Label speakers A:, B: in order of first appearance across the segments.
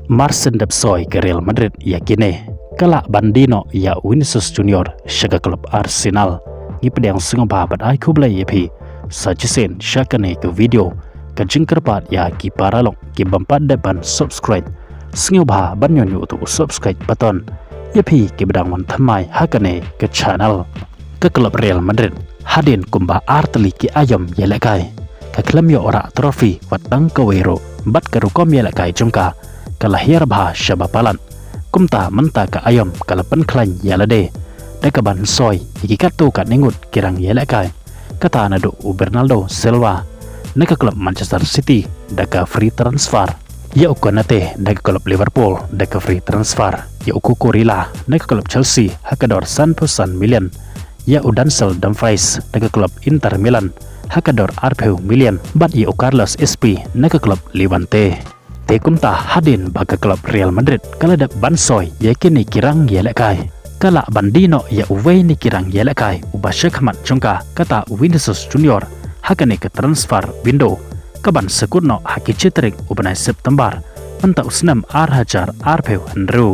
A: Marcin Depsoy ke Real Madrid yakini kala Bandino ya Vinicius Junior syaga klub Arsenal ni pedang sengapa bat ai kublai yepi sajisen syakane ke video ke jingkerpat ya ki paralong ki bampat depan subscribe sengapa banyon YouTube subscribe button yepi ki bedang wan thamai hakane ke channel ke klub Real Madrid hadin kumba arteli ki ayam yelekai ke klem yo ora trofi watang kawero bat kerukom yelekai jongka kalahir bah syabapalan kumta menta ka ayam kalapan klan yalade dekaban soy ikikat tu kat ningut kirang yelekai kata nadu Bernardo Silva neka klub Manchester City deka free transfer ya ukonate deka klub Liverpool deka free transfer ya ukukurila neka klub Chelsea hakador 100 million ya Udansel Dumfries deka klub Inter Milan hakador 40 million bat ya Carlos SP neka klub Levante Tekumta hadin baga klub Real Madrid kala dak bansoy yakini kirang yelekai kala Bandino ya uwe ni kirang yelekai ubasyak mat jongka kata Vinicius Junior hakane ke transfer window kaban sekutno haki citrik ubanai September menta usnam hajar arpeu Andrew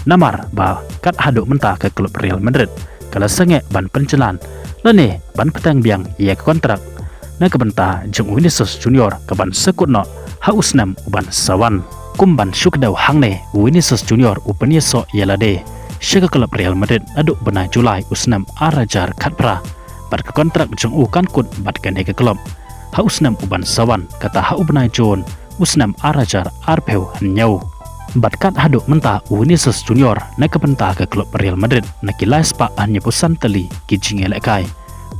A: namar ba kat haduk menta ke klub Real Madrid kala senge ban pencelan lane ban petang biang ya kontrak na kebenta jeng Vinicius Junior kaban sekutno hausnam uban sawan kumban syukdaw hangne Vinicius Junior upanya so yalade syaga klub Real Madrid aduk bena Julai usnam arajar katpra bat ke kontrak jeng kan kut bat kene ke klub hausnam uban sawan kata hau bena John usnam arajar arpeu nyau bat kat haduk menta Vinicius Junior na kebenta ke klub Real Madrid na kilai spa hanya pusan teli kijing elekai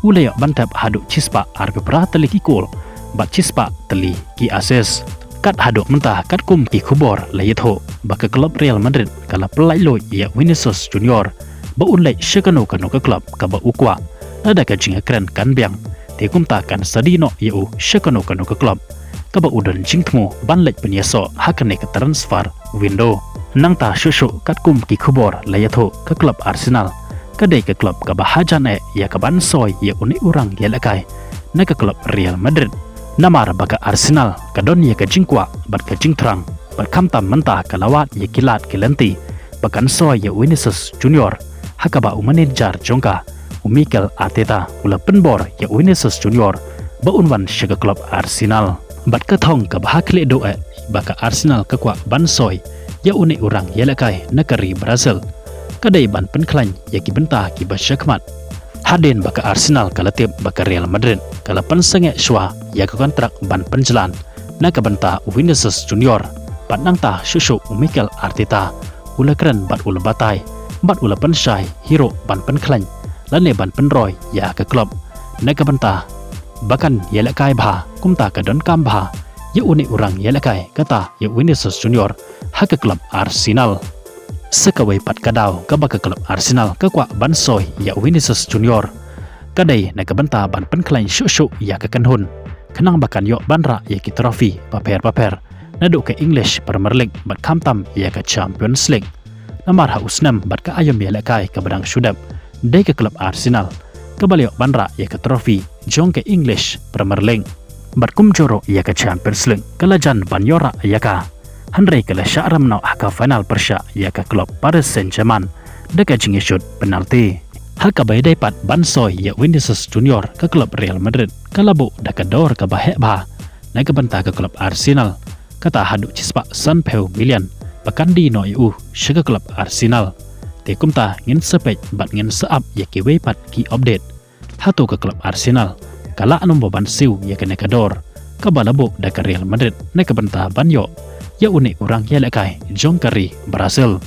A: ulaya bantap haduk cispa arpe pra teli kikul bat cispa teli ki ases kat haduk mentah kat kum ki kubor layetho baka klub Real Madrid kala pelai lo ya Vinicius Junior ba unlai syakano kanu ke klub ka ba ukwa ada ka jinga kren kan biang te kum ta kan sadino ya u syakano kanu ke klub ka ba udan jingtmo ban lek penyaso hakane ke transfer window nang ta shushu kat kum ki kubor layetho ke klub Arsenal kadai ke klub ka ba hajan ya ka ban soy ya uni urang ya lakai na ke klub Real Madrid namar baga Arsenal kadon ya ke jingkwa bat ke jingtrang bat kamtam mentah kalawat ya kilat kilenti bakan soy ya Vinicius Junior hakaba manager jongka Mikel Arteta ula penbor ya Vinicius Junior ba unwan syaga klub Arsenal bat ke thong ka bahakle do baka Arsenal ke kwa ban soy ya uni urang ya lakai negeri Brazil kadai ban penklan ya ki bentah ki basyakmat hadin baka Arsenal kala tip baka Real Madrid kala pensenge shwa ya ke kontrak ban penjelan na ka benta Vinicius Junior bat nang ta shushu Mikel Arteta ula keren bat ula batai bat ula pensyai hero ban penklan lane ban penroy ya ke klub na ka benta bakan ya lekai bha kumta ka don kam bha ya uni urang ya lekai kata ya Vinicius Junior ha ke klub Arsenal sekawai pat kadau ke baka klub Arsenal ke kwa bansoy ya Vinicius Junior kadai na ke benta ban penklain syuk ya ke kanhun kenang bakan yok banra ya ki trofi paper nadu ke English Premier League bat kamtam ya ke Champions League namar ha usnam bat ke ayam ya lekai ke bedang syudap dai ke klub Arsenal ke baliok banra ya ke trofi jong ke English Premier League bat kumjoro ya ke Champions League kelajan banyora ya ka Henry kala sya'ram na haka final persya ya ke klub Paris Saint-Germain deka jingi shoot penalti haka bay daipat bansoy ya Vinicius Junior ke klub Real Madrid kalabu deka dor ke bahek bah na ke benta ke klub Arsenal kata haduk cispa 100 million bakan di no yu syaga klub Arsenal te kumta ngin sepej bat ngin seap ya ki weipat ki update hatu ke klub Arsenal kala anombo bansiu ya ke nekador kabalabu deka Real Madrid na ke benta banyo ya unik orang ya lekai jong kari Brazil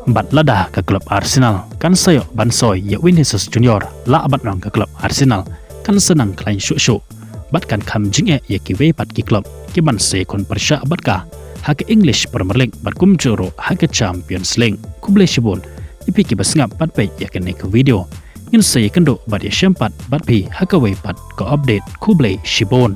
A: bat ladah ke klub Arsenal kan sayo bansoy ya Vinicius Junior la abat nang ke klub Arsenal kan senang klain syuk bat kan kam jinge ya ki weipat ki klub ki ban se kon persya bat ka ha ke English Premier League bat kum joro ha ke Champions League kuble shibon ipi ki basngap bat pe ya ke nek video ngin se kendo bat ya syempat bat pi ha ke weipat ko update kuble shibon